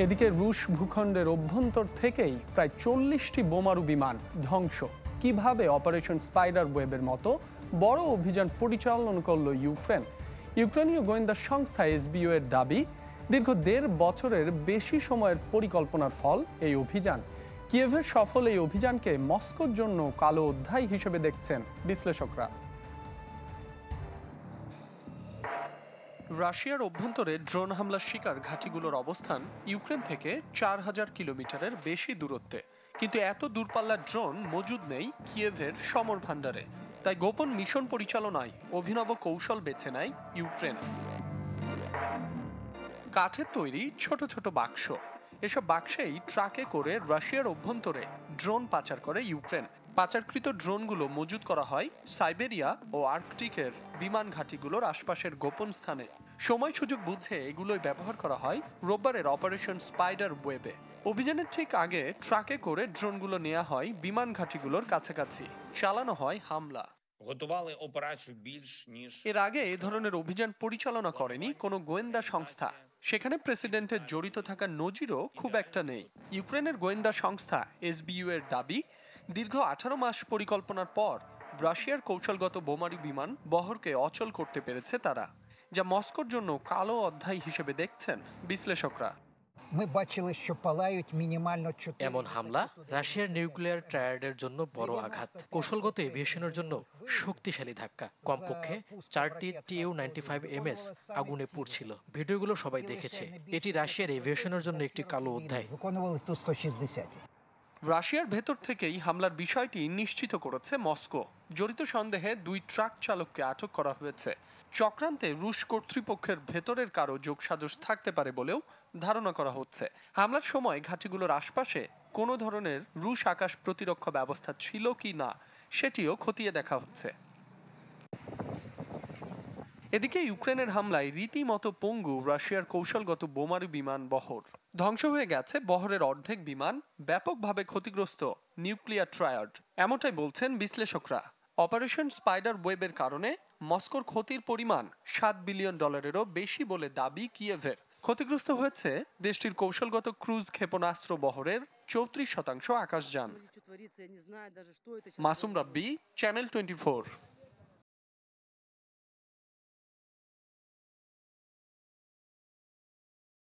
এদিকে রুশ ভূখণ্ডের অভ্যন্তর থেকেই প্রায় 40টি বোমারু বিমান ধ্বংস। কিভাবে অপারেশন স্পাইডার ওয়েবের মতো বড় অভিযান পরিচালনা করল ইউক্রেন? ইউক্রেনীয় গোয়েন্দা সংস্থা এসবিইউ এর দাবি, দীর্ঘ 1.5 বছরের বেশি সময়ের পরিকল্পনার ফল এই অভিযান। কিয়েভের সফল এই অভিযানকে মস্কোর জন্য কালো অধ্যায় হিসেবে দেখছেন বিশ্লেষকরা। রাশিয়ার অভ্যন্তরে ড্রোন হামলার শিকার ঘাঁটিগুলোর অবস্থান ইউক্রেন থেকে 4000 কিলোমিটারের বেশি দূরত্বে, কিন্তু এত দূরপাল্লার ড্রোন মজুদ নেই কিয়েভের সমর ভান্ডারে। তাই গোপন মিশন পরিচালনায় অভিনব কৌশল বেছে নেয় ইউক্রেন। কাঠের তৈরি ছোট ছোট বাক্স, এসব বাক্সেই ট্রাকে করে রাশিয়ার অভ্যন্তরে ড্রোন পাচার করে ইউক্রেন। পাচারকৃত ড্রোনগুলো মজুত করা হয় সাইবেরিয়া ও আর্কটিকের বিমান ঘাঁটিগুলোর আশপাশের গোপন স্থানে। সময় সুযোগ বুঝে এগুলোই ব্যবহার করা হয় রোববারের অপারেশন স্পাইডার ওয়েবে। অভিযানের ঠিক আগে ট্রাকে করে ড্রোনগুলো নেওয়া হয় বিমান ঘাঁটিগুলোর কাছাকাছি, চালানো হয় হামলা। এর আগে এ ধরনের অভিযান পরিচালনা করেনি কোনো গোয়েন্দা সংস্থা। সেখানে প্রেসিডেন্টের জড়িত থাকার নজিরও খুব একটা নেই। ইউক্রেনের গোয়েন্দা সংস্থা এসবিইউ এর দাবি, দীর্ঘ 18 মাস পরিকল্পনার পর রাশিয়ার কৌশলগত বোমারু বিমান বহরকে অচল করতে পেরেছে তারা, যা মস্কোর জন্য কালো অধ্যায় হিসেবে দেখছেন বিশ্লেষকরা। এমন হামলা রাশিয়ার নিউক্লিয়ার ট্রায়াডের জন্য বড় আঘাত, কৌশলগত এভিয়েশনের জন্য শক্তিশালী ধাক্কা। কমপক্ষে 4টি Tu-95MS আগুনে পুড়ছিল। ভিডিওগুলো সবাই দেখেছে। এটি রাশিয়ার এভিয়েশনের জন্য একটি কালো অধ্যায়। রাশিয়ার ভেতর থেকেই হামলার বিষয়টি নিশ্চিত করেছে মস্কো। জড়িত সন্দেহে 2 ট্রাক চালককে আটক করা হয়েছে। চক্রান্তে রুশ কর্তৃপক্ষের ভেতরের কারো যোগসাজশ থাকতে পারে বলেও ধারণা করা হচ্ছে। হামলার সময় ঘাঁটিগুলোর আশপাশে কোনো ধরনের রুশ আকাশ প্রতিরক্ষা ব্যবস্থা ছিল কি না সেটিও খতিয়ে দেখা হচ্ছে। এদিকে ইউক্রেনের হামলায় রীতিমতো পঙ্গু রাশিয়ার কৌশলগত বোমারু বিমান বহর। ধ্বংস হয়ে গেছে বহরের অর্ধেক বিমান, ব্যাপকভাবে ক্ষতিগ্রস্ত নিউক্লিয়ার ট্রায়াড, এমনটাই বলছেন বিশ্লেষকরা। অপারেশন স্পাইডার ওয়েবের কারণে মস্কোর ক্ষতির পরিমাণ $7 বিলিয়ন বেশি বলে দাবি কিয়েভের। ক্ষতিগ্রস্ত হয়েছে দেশটির কৌশলগত ক্রুজ ক্ষেপণাস্ত্র বহরের 34% আকাশযান। মাসুম রাব্বি, চ্যানেল 24।